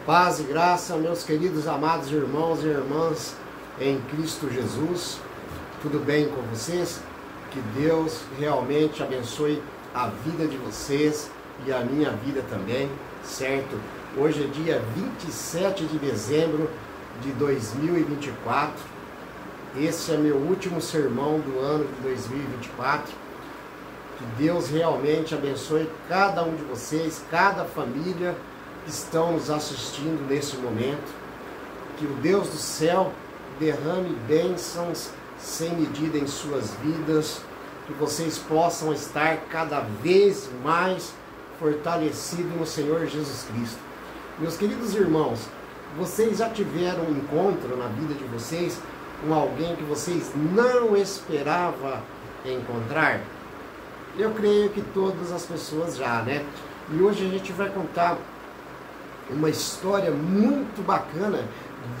Paz e graça, meus queridos amados irmãos e irmãs em Cristo Jesus. Tudo bem com vocês? Que Deus realmente abençoe a vida de vocês e a minha vida também, certo? Hoje é dia 27 de dezembro de 2024. Esse é meu último sermão do ano de 2024. Que Deus realmente abençoe cada um de vocês, cada família que estão nos assistindo nesse momento. Que o Deus do céu derrame bênçãos sem medida em suas vidas. Que vocês possam estar cada vez mais fortalecidos no Senhor Jesus Cristo. Meus queridos irmãos, vocês já tiveram um encontro na vida de vocês com alguém que vocês não esperavam encontrar? Eu creio que todas as pessoas já, né? E hoje a gente vai contar uma história muito bacana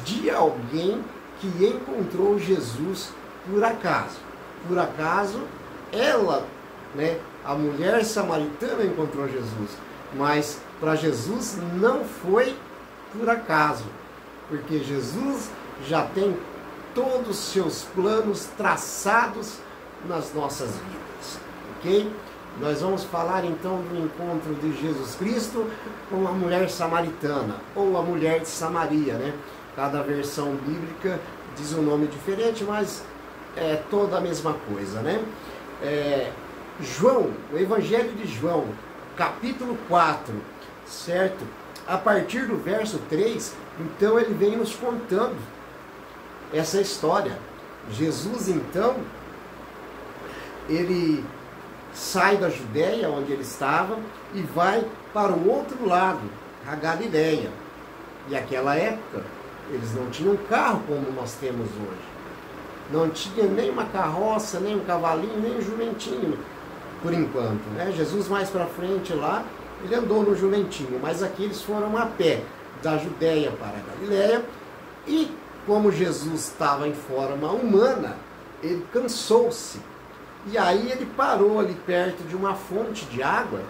de alguém que encontrou Jesus por acaso. Por acaso, ela, né, a mulher samaritana encontrou Jesus. Mas para Jesus não foi por acaso, porque Jesus já tem todos os seus planos traçados nas nossas vidas, ok? Nós vamos falar então do encontro de Jesus Cristo com a mulher samaritana, ou a mulher de Samaria, né? Cada versão bíblica diz um nome diferente, mas é toda a mesma coisa, né? João, o Evangelho de João, capítulo 4, certo? A partir do verso 3, então ele vem nos contando essa história. Jesus, então, ele sai da Judéia, onde ele estava, e vai para o outro lado, a Galileia. E naquela época, eles não tinham carro como nós temos hoje. Não tinha nem uma carroça, nem um cavalinho, nem um jumentinho, por enquanto, né? Jesus mais para frente lá, ele andou no jumentinho, mas aqui eles foram a pé, da Judéia para a Galileia, e como Jesus estava em forma humana, ele cansou-se. E aí ele parou ali perto de uma fonte de água,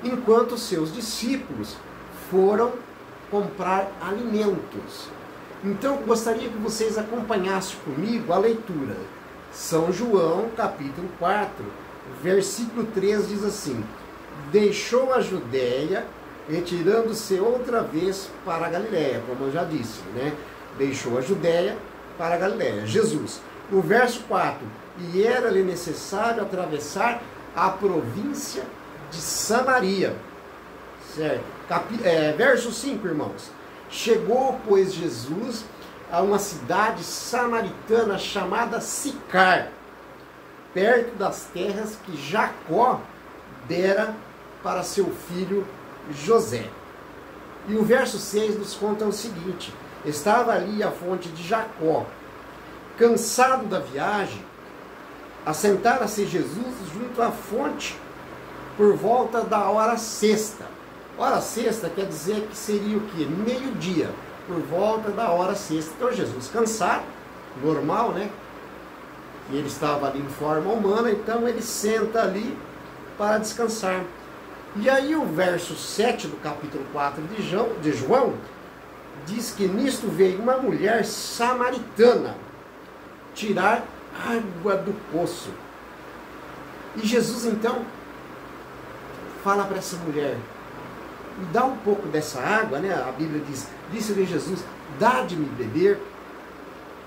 enquanto seus discípulos foram comprar alimentos. Então eu gostaria que vocês acompanhassem comigo a leitura. São João, capítulo 4, versículo 3 diz assim: deixou a Judéia, retirando-se outra vez para a Galileia, como eu já disse, né? Deixou a Judéia para a Galileia. Jesus. O verso 4: e era-lhe necessário atravessar a província de Samaria. Certo? Verso 5, irmãos. Chegou, pois, Jesus a uma cidade samaritana chamada Sicar, perto das terras que Jacó dera para seu filho José. E o verso 6 nos conta o seguinte: estava ali a fonte de Jacó. Cansado da viagem, assentara-se Jesus junto à fonte por volta da hora sexta. Hora sexta quer dizer que seria o quê? Meio-dia, por volta da hora sexta. Então Jesus, cansado, normal, né? E ele estava ali em forma humana, então ele senta ali para descansar. E aí o verso 7 do capítulo 4 de João diz que nisto veio uma mulher samaritana tirar água do poço. E Jesus então fala para essa mulher: me dá um pouco dessa água, né? A Bíblia diz, disse-lhe Jesus, dá de me beber.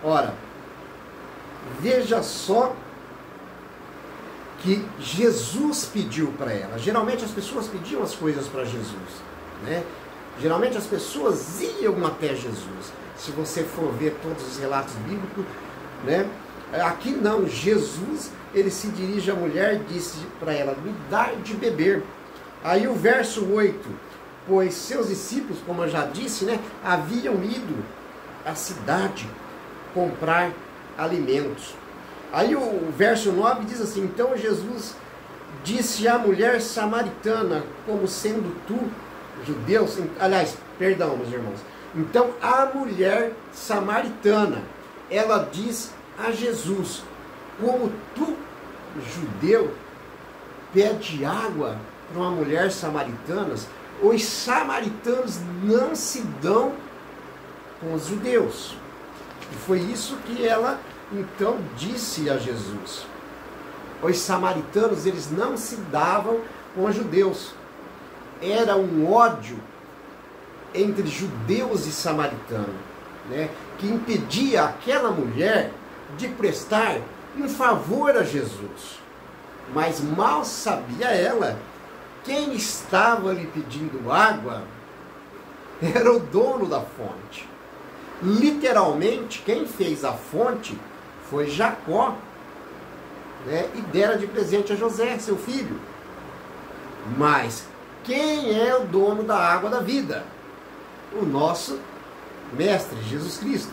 Ora, veja só que Jesus pediu para ela. Geralmente as pessoas pediam as coisas para Jesus, né? Geralmente as pessoas iam até Jesus. Se você for ver todos os relatos bíblicos, né? Aqui não, Jesus, ele se dirige à mulher e disse para ela: me dá de beber. Aí o verso 8: pois seus discípulos, como eu já disse, né, haviam ido à cidade comprar alimentos. Aí o verso 9 diz assim: então Jesus disse à mulher samaritana, como sendo tu judeu, aliás, perdão, meus irmãos. Então a mulher samaritana, ela diz a Jesus: como tu, judeu, pede água para uma mulher samaritana? os samaritanos não se dão com os judeus. E foi isso que ela então disse a Jesus. Os samaritanos, eles não se davam com os judeus. Era um ódio entre judeus e samaritanos, né, que impedia aquela mulher de prestar um favor a Jesus. Mas mal sabia ela, quem estava lhe pedindo água era o dono da fonte. Literalmente, quem fez a fonte foi Jacó, né, e dera de presente a José, seu filho. Mas quem é o dono da água da vida? O nosso Mestre, Jesus Cristo.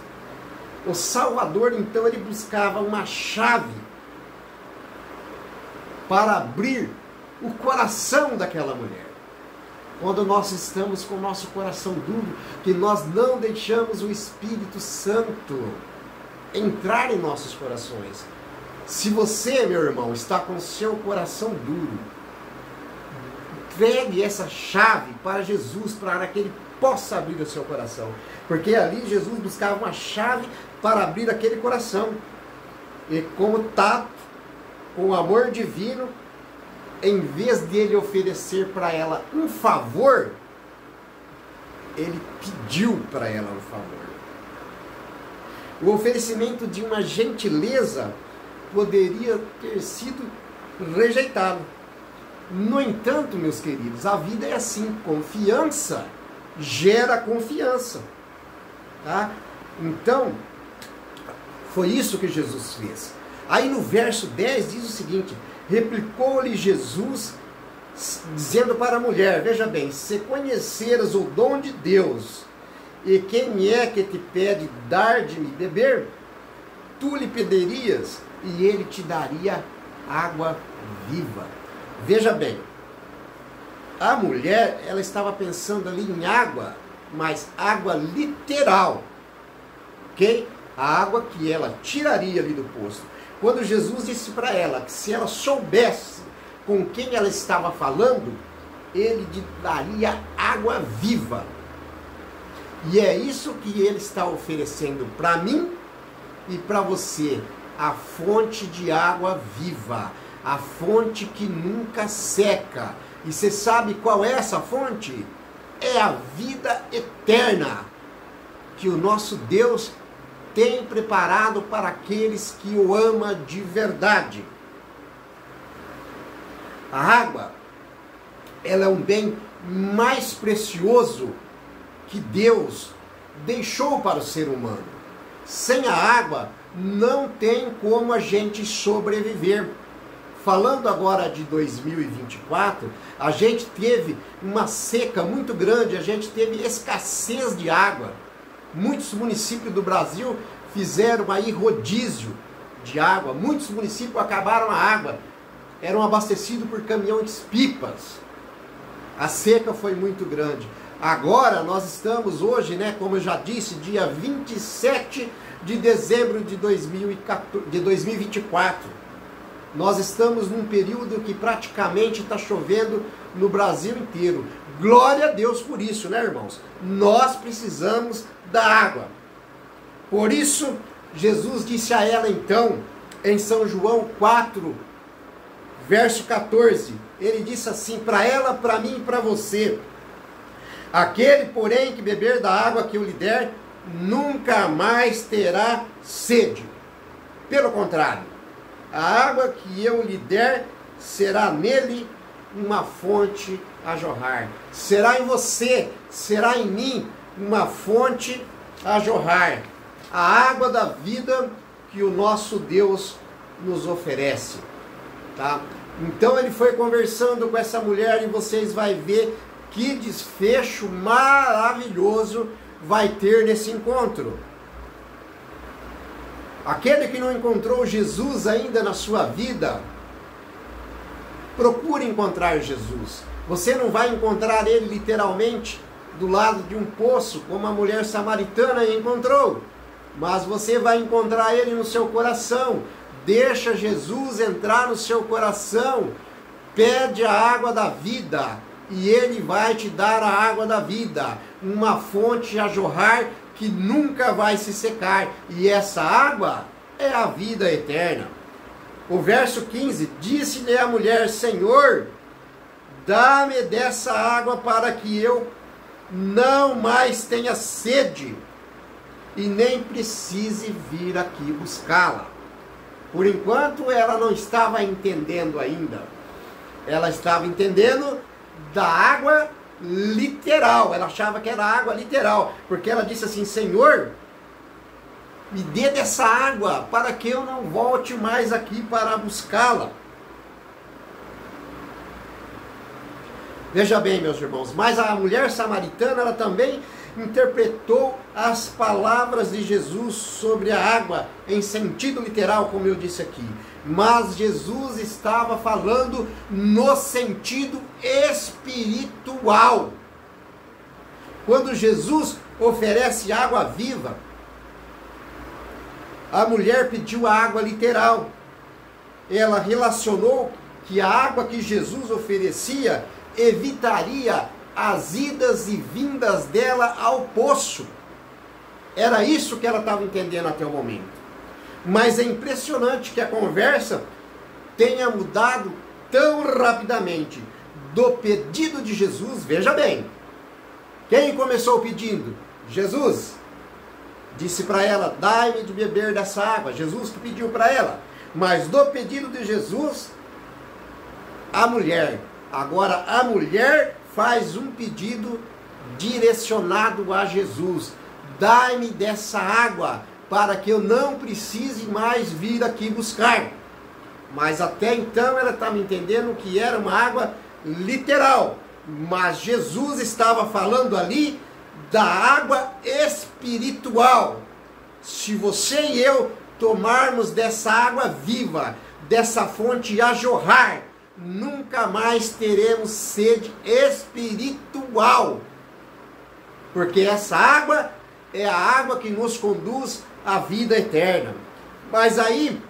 O Salvador, então, ele buscava uma chave para abrir o coração daquela mulher. Quando nós estamos com o nosso coração duro, que nós não deixamos o Espírito Santo entrar em nossos corações. Se você, meu irmão, está com o seu coração duro, entregue essa chave para Jesus, para que Ele possa abrir o seu coração. Porque ali Jesus buscava uma chave para abrir aquele coração. E como tato, com o amor divino, em vez de ele oferecer para ela um favor, ele pediu para ela um favor. O oferecimento de uma gentileza poderia ter sido rejeitado. No entanto, meus queridos, a vida é assim, confiança gera confiança. Tá? Então, foi isso que Jesus fez. Aí no verso 10 diz o seguinte: replicou-lhe Jesus, dizendo para a mulher, veja bem, se conheceras o dom de Deus, e quem é que te pede dar de me beber, tu lhe pedirias, e ele te daria água viva. Veja bem, a mulher, ela estava pensando ali em água, mas água literal, ok? A água que ela tiraria ali do poço. Quando Jesus disse para ela que se ela soubesse com quem ela estava falando, ele lhe daria água viva. E é isso que ele está oferecendo para mim e para você, a fonte de água viva, a fonte que nunca seca. E você sabe qual é essa fonte? É a vida eterna que o nosso Deus tem preparado para aqueles que o amam de verdade. A água, ela é um bem mais precioso que Deus deixou para o ser humano. Sem a água, não tem como a gente sobreviver. Falando agora de 2024, a gente teve uma seca muito grande, a gente teve escassez de água. Muitos municípios do Brasil fizeram aí rodízio de água. Muitos municípios acabaram a água. Eram abastecidos por caminhões-pipas. A seca foi muito grande. Agora nós estamos hoje, né, como eu já disse, dia 27 de dezembro de 2024. Nós estamos num período que praticamente está chovendo no Brasil inteiro. Glória a Deus por isso, né, irmãos? Nós precisamos da água. Por isso, Jesus disse a ela então, em São João 4, verso 14, ele disse assim, para ela, para mim e para você: aquele, porém, que beber da água que eu lhe der, nunca mais terá sede. Pelo contrário, a água que eu lhe der será nele uma fonte a jorrar. Será em você, será em mim uma fonte a jorrar. A água da vida que o nosso Deus nos oferece. Tá? Então ele foi conversando com essa mulher e vocês vão ver que desfecho maravilhoso vai ter nesse encontro. Aquele que não encontrou Jesus ainda na sua vida, procure encontrar Jesus. Você não vai encontrar ele literalmente do lado de um poço, como a mulher samaritana encontrou, mas você vai encontrar ele no seu coração. Deixa Jesus entrar no seu coração, pede a água da vida, e Ele vai te dar a água da vida, uma fonte a jorrar que nunca vai se secar, e essa água é a vida eterna. O verso 15, disse-lhe a mulher, Senhor, dá-me dessa água para que eu não mais tenha sede e nem precise vir aqui buscá-la. Por enquanto ela não estava entendendo ainda. Ela estava entendendo da água literal. Ela achava que era água literal, porque ela disse assim, Senhor, me dê dessa água para que eu não volte mais aqui para buscá-la. Veja bem, meus irmãos, mas a mulher samaritana, ela também interpretou as palavras de Jesus sobre a água em sentido literal, como eu disse aqui. Mas Jesus estava falando no sentido espiritual. Quando Jesus oferece água viva, a mulher pediu a água literal. Ela relacionou que a água que Jesus oferecia evitaria as idas e vindas dela ao poço. Era isso que ela estava entendendo até o momento. Mas é impressionante que a conversa tenha mudado tão rapidamente do pedido de Jesus. Veja bem, quem começou pedindo? Jesus. Disse para ela, dai-me de beber dessa água. Jesus que pediu para ela. Mas do pedido de Jesus, a mulher. Agora a mulher faz um pedido direcionado a Jesus. Dai-me dessa água para que eu não precise mais vir aqui buscar. Mas até então ela estava entendendo que era uma água literal. Mas Jesus estava falando ali da água espiritual. Se você e eu tomarmos dessa água viva, dessa fonte a jorrar, nunca mais teremos sede espiritual. Porque essa água é a água que nos conduz à vida eterna. Mas aí,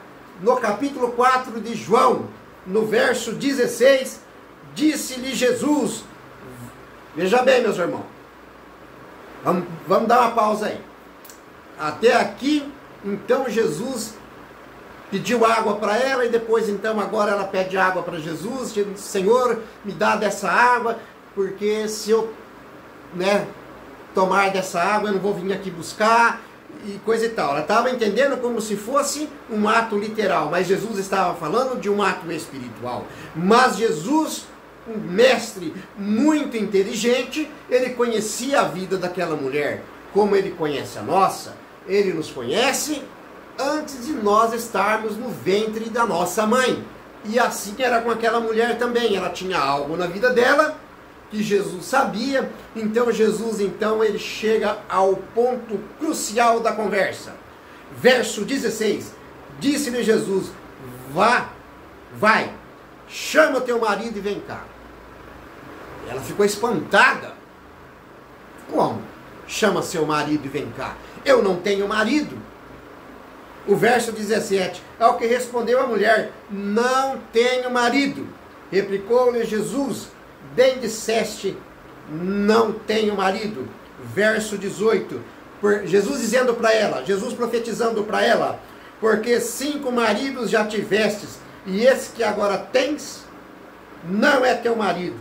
no capítulo 4 de João, no verso 16, disse-lhe Jesus, veja bem, meus irmãos, vamos dar uma pausa aí. Até aqui, então Jesus pediu água para ela e depois então agora ela pede água para Jesus. Senhor, me dá dessa água, porque se eu tomar dessa água eu não vou vir aqui buscar e coisa e tal. Ela estava entendendo como se fosse um ato literal, mas Jesus estava falando de um ato espiritual. Mas Jesus, um mestre muito inteligente, ele conhecia a vida daquela mulher, como ele conhece a nossa. Ele nos conhece antes de nós estarmos no ventre da nossa mãe. E assim era com aquela mulher também. Ela tinha algo na vida dela que Jesus sabia. Então Jesus, ele chega ao ponto crucial da conversa. Verso 16. Disse-lhe Jesus, vai, chama teu marido e vem cá. Ela ficou espantada. Como? Chama seu marido e vem cá. Eu não tenho marido. O verso 17. Ao que respondeu a mulher, não tenho marido. Replicou-lhe Jesus, bem disseste, não tenho marido. Verso 18. Jesus dizendo para ela, Jesus profetizando para ela, porque 5 maridos já tivestes, e esse que agora tens, não é teu marido.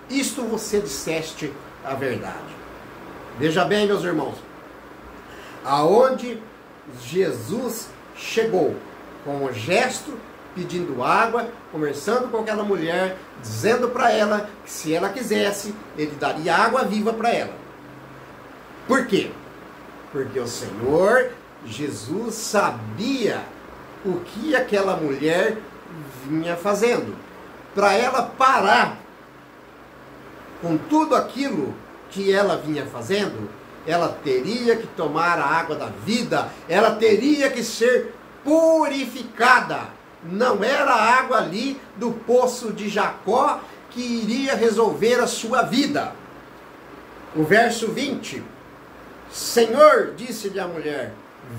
Isto você disseste a verdade. Veja bem, meus irmãos, aonde Jesus chegou, com o gesto, pedindo água, conversando com aquela mulher, dizendo para ela que se ela quisesse, ele daria água viva para ela. Por quê? Porque o Senhor Jesus sabia o que aquela mulher vinha fazendo. Para ela parar com tudo aquilo que ela vinha fazendo, ela teria que tomar a água da vida, ela teria que ser purificada. Não era a água ali do poço de Jacó que iria resolver a sua vida. O verso 20. Senhor, disse-lhe a mulher,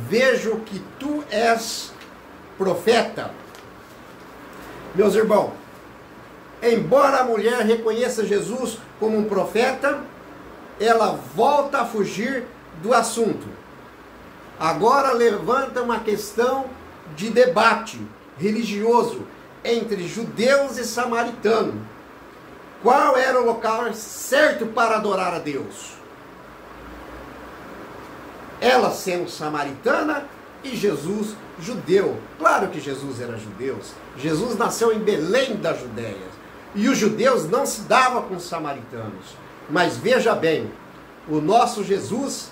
vejo que tu és profeta. Meus irmãos, embora a mulher reconheça Jesus como um profeta, ela volta a fugir do assunto. Agora levanta uma questão de debate religioso entre judeus e samaritanos. Qual era o local certo para adorar a Deus? Ela sendo samaritana e Jesus judeu. Claro que Jesus era judeu. Jesus nasceu em Belém da Judéia. E os judeus não se davam com os samaritanos. Mas veja bem, o nosso Jesus,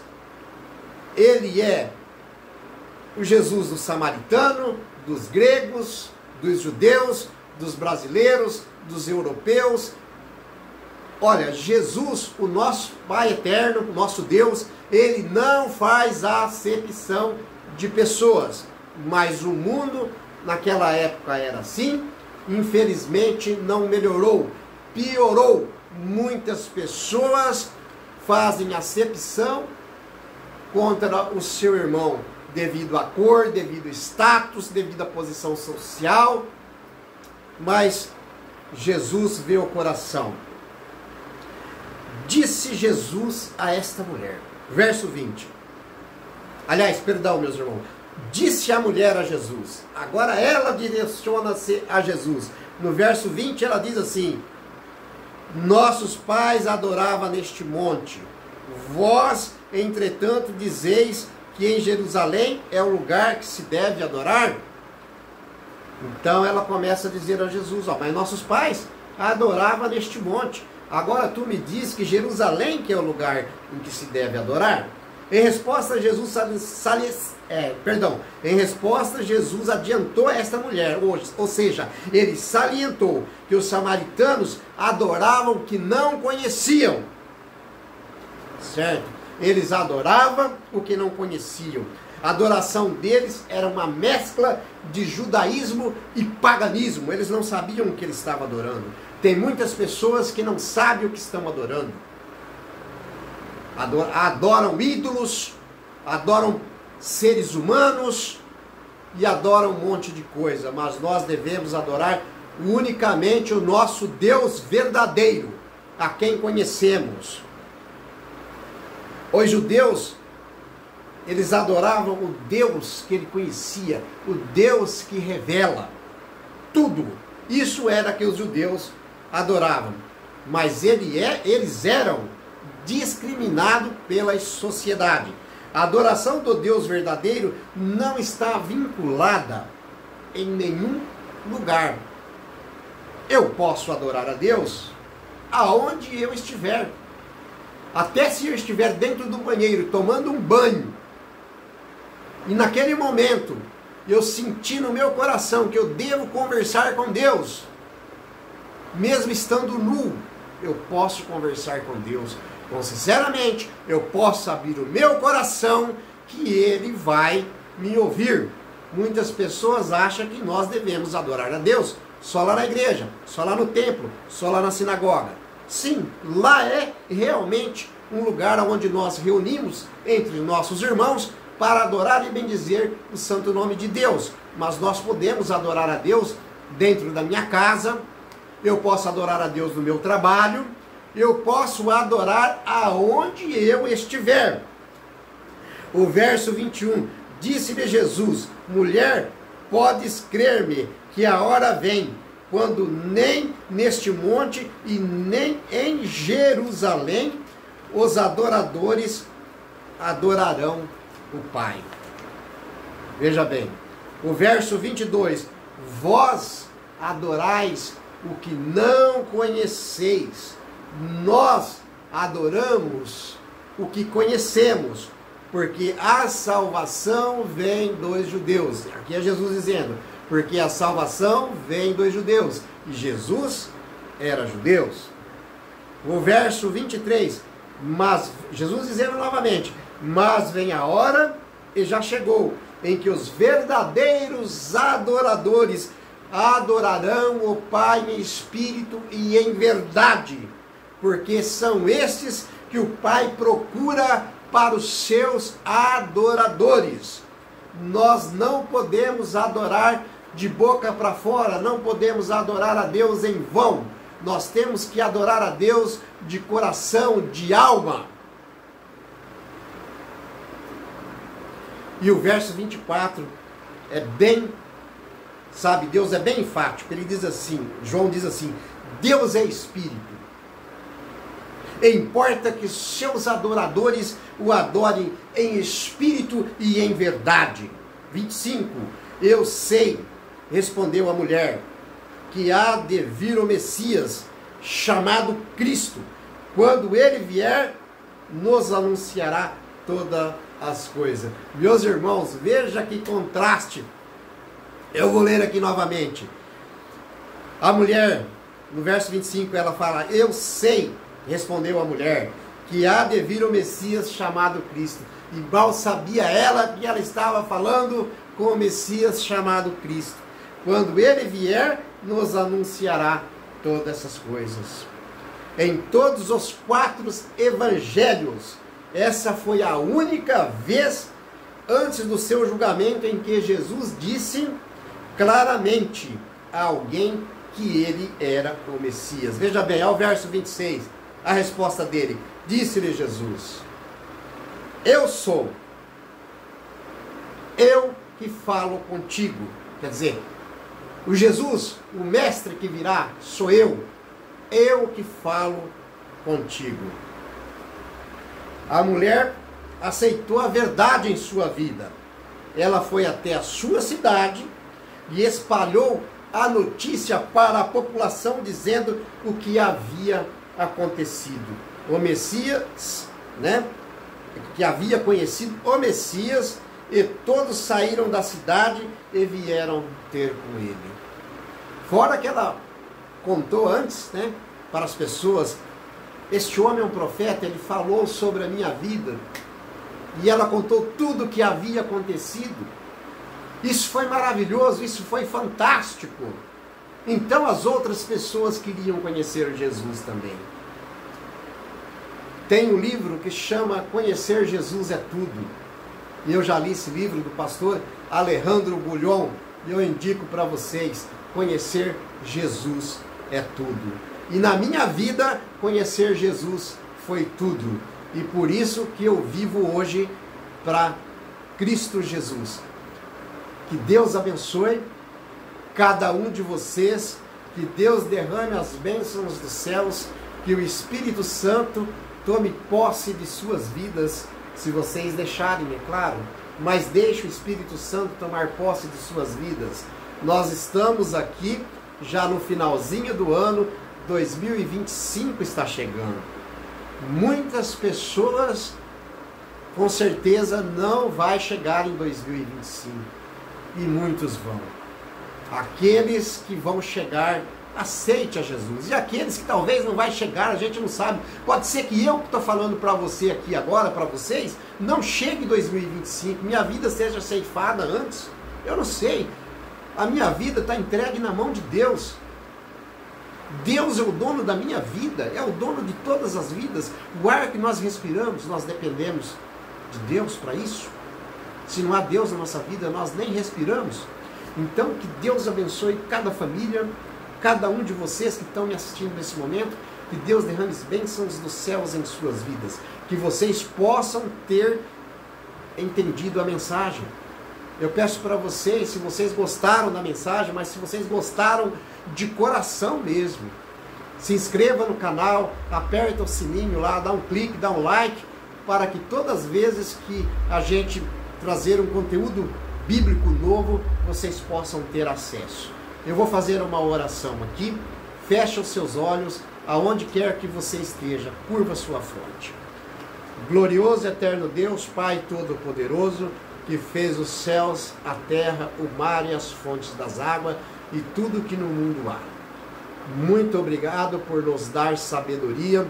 ele é o Jesus do samaritano, dos gregos, dos judeus, dos brasileiros, dos europeus. Olha, Jesus, o nosso Pai eterno, o nosso Deus, ele não faz acepção de pessoas. Mas o mundo, naquela época, era assim. Infelizmente, não melhorou, piorou. Muitas pessoas fazem acepção contra o seu irmão, devido à cor, devido ao status, devido à posição social. Mas Jesus vê o coração. Disse Jesus a esta mulher, verso 20. Aliás, perdão, meus irmãos. Disse a mulher a Jesus. Agora ela direciona-se a Jesus. No verso 20 ela diz assim: nossos pais adoravam neste monte. Vós, entretanto, dizeis que em Jerusalém é o lugar que se deve adorar? Então ela começa a dizer a Jesus: ó, mas nossos pais adoravam neste monte. Agora tu me diz que Jerusalém que é o lugar em que se deve adorar? Em resposta, Jesus Jesus adiantou a esta mulher, ou seja, ele salientou que os samaritanos adoravam o que não conheciam. Certo? Eles adoravam o que não conheciam. A adoração deles era uma mescla de judaísmo e paganismo. Eles não sabiam o que eles estavam adorando. Tem muitas pessoas que não sabem o que estão adorando. Adoram ídolos, adoram seres humanos e adoram um monte de coisa. Mas nós devemos adorar unicamente o nosso Deus verdadeiro, a quem conhecemos. Os judeus, eles adoravam o Deus que ele conhecia, o Deus que revela tudo. Isso era que os judeus adoravam. Mas eles eram discriminados pela sociedade. A adoração do Deus verdadeiro não está vinculada em nenhum lugar. Eu posso adorar a Deus aonde eu estiver. Até se eu estiver dentro do banheiro, tomando um banho, e naquele momento eu senti no meu coração que eu devo conversar com Deus, mesmo estando nu, eu posso conversar com Deus. Então, sinceramente, eu posso abrir o meu coração que Ele vai me ouvir. Muitas pessoas acham que nós devemos adorar a Deus só lá na igreja, só lá no templo, só lá na sinagoga. Sim, lá é realmente um lugar onde nós reunimos entre nossos irmãos para adorar e bendizer o santo nome de Deus. Mas nós podemos adorar a Deus dentro da minha casa, eu posso adorar a Deus no meu trabalho, eu posso adorar aonde eu estiver. O verso 21, disse-lhe Jesus: mulher, podes crer-me que a hora vem, quando nem neste monte e nem em Jerusalém os adoradores adorarão o Pai. Veja bem, o verso 22, vós adorais o que não conheceis, nós adoramos o que conhecemos, porque a salvação vem dos judeus. Aqui é Jesus dizendo, porque a salvação vem dos judeus, e Jesus era judeu. O verso 23, mas Jesus dizendo novamente, mas vem a hora, e já chegou, em que os verdadeiros adoradores adorarão o Pai em espírito e em verdade, porque são estes que o Pai procura para os seus adoradores. Nós não podemos adorar de boca para fora, não podemos adorar a Deus em vão. Nós temos que adorar a Deus de coração, de alma. E o verso 24 é bem, sabe, Deus é bem enfático. Ele diz assim, João diz assim, Deus é Espírito. Importa que seus adoradores o adorem em espírito e em verdade. 25. Eu sei, respondeu a mulher, que há de vir o Messias, chamado Cristo. Quando ele vier, nos anunciará todas as coisas. Meus irmãos, veja que contraste. Eu vou ler aqui novamente. A mulher, no verso 25, ela fala, eu sei, respondeu a mulher, que há de vir o Messias chamado Cristo. E mal sabia ela que ela estava falando com o Messias chamado Cristo. Quando ele vier, nos anunciará todas essas coisas. Em todos os 4 evangelhos, essa foi a única vez antes do seu julgamento em que Jesus disse claramente a alguém que ele era o Messias. Veja bem, ao verso 26, a resposta dele. Disse-lhe Jesus, eu sou, eu que falo contigo. Quer dizer, o Jesus, o mestre que virá, sou eu que falo contigo. A mulher aceitou a verdade em sua vida. Ela foi até a sua cidade e espalhou a notícia para a população, dizendo o que havia acontecido. O Messias, né? Que havia conhecido o Messias, e todos saíram da cidade e vieram ter com ele. Fora que ela contou antes, né, para as pessoas, este homem é um profeta, ele falou sobre a minha vida, e ela contou tudo o que havia acontecido. Isso foi maravilhoso, isso foi fantástico. Então as outras pessoas queriam conhecer Jesus também. Tem um livro que chama Conhecer Jesus é Tudo. E eu já li esse livro do pastor Alejandro Bulhon. E eu indico para vocês, conhecer Jesus é tudo. E na minha vida, conhecer Jesus foi tudo. E por isso que eu vivo hoje para Cristo Jesus. Que Deus abençoe cada um de vocês. Que Deus derrame as bênçãos dos céus. Que o Espírito Santo tome posse de suas vidas, se vocês deixarem, é claro. Mas deixe o Espírito Santo tomar posse de suas vidas. Nós estamos aqui já no finalzinho do ano, 2025 está chegando. Muitas pessoas, com certeza, não vai chegar em 2025. E muitos vão. Aqueles que vão chegar, aceite a Jesus. E aqueles que talvez não vai chegar, a gente não sabe. Pode ser que eu que estou falando para você aqui agora, para vocês, não chegue em 2025. Minha vida seja ceifada antes. Eu não sei. A minha vida está entregue na mão de Deus. Deus é o dono da minha vida. É o dono de todas as vidas. O ar que nós respiramos, nós dependemos de Deus para isso. Se não há Deus na nossa vida, nós nem respiramos. Então, que Deus abençoe cada família, cada um de vocês que estão me assistindo nesse momento, que Deus derrame bênçãos dos céus em suas vidas, que vocês possam ter entendido a mensagem. Eu peço para vocês, se vocês gostaram da mensagem, mas se vocês gostaram de coração mesmo, se inscreva no canal, aperta o sininho lá, dá um clique, dá um like, para que todas as vezes que a gente trazer um conteúdo bíblico novo, vocês possam ter acesso. Eu vou fazer uma oração aqui. Feche os seus olhos, aonde quer que você esteja, curva sua fronte. Glorioso e eterno Deus, Pai Todo-Poderoso, que fez os céus, a terra, o mar e as fontes das águas e tudo que no mundo há. Muito obrigado por nos dar sabedoria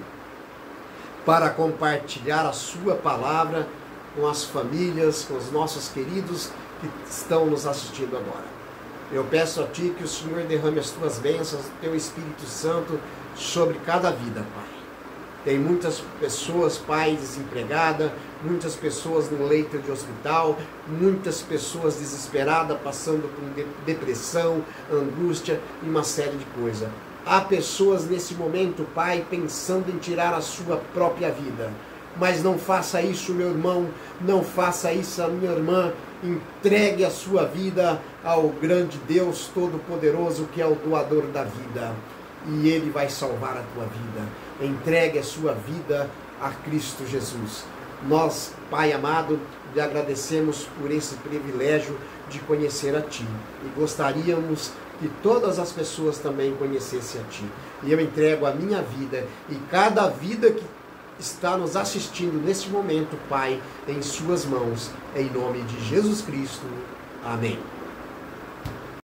para compartilhar a sua palavra com as famílias, com os nossos queridos que estão nos assistindo agora. Eu peço a Ti que o Senhor derrame as Tuas bênçãos, o Teu Espírito Santo sobre cada vida, Pai. Tem muitas pessoas, Pai, desempregadas, muitas pessoas no leito de hospital, muitas pessoas desesperadas, passando por depressão, angústia e uma série de coisas. Há pessoas nesse momento, Pai, pensando em tirar a sua própria vida. Mas não faça isso, meu irmão, não faça isso, minha irmã. Entregue a sua vida ao grande Deus Todo-Poderoso, que é o doador da vida. E Ele vai salvar a tua vida. Entregue a sua vida a Cristo Jesus. Nós, Pai amado, lhe agradecemos por esse privilégio de conhecer a Ti. E gostaríamos que todas as pessoas também conhecessem a Ti. E eu entrego a minha vida e cada vida que está nos assistindo neste momento, Pai, em Suas mãos, em nome de Jesus Cristo. Amém.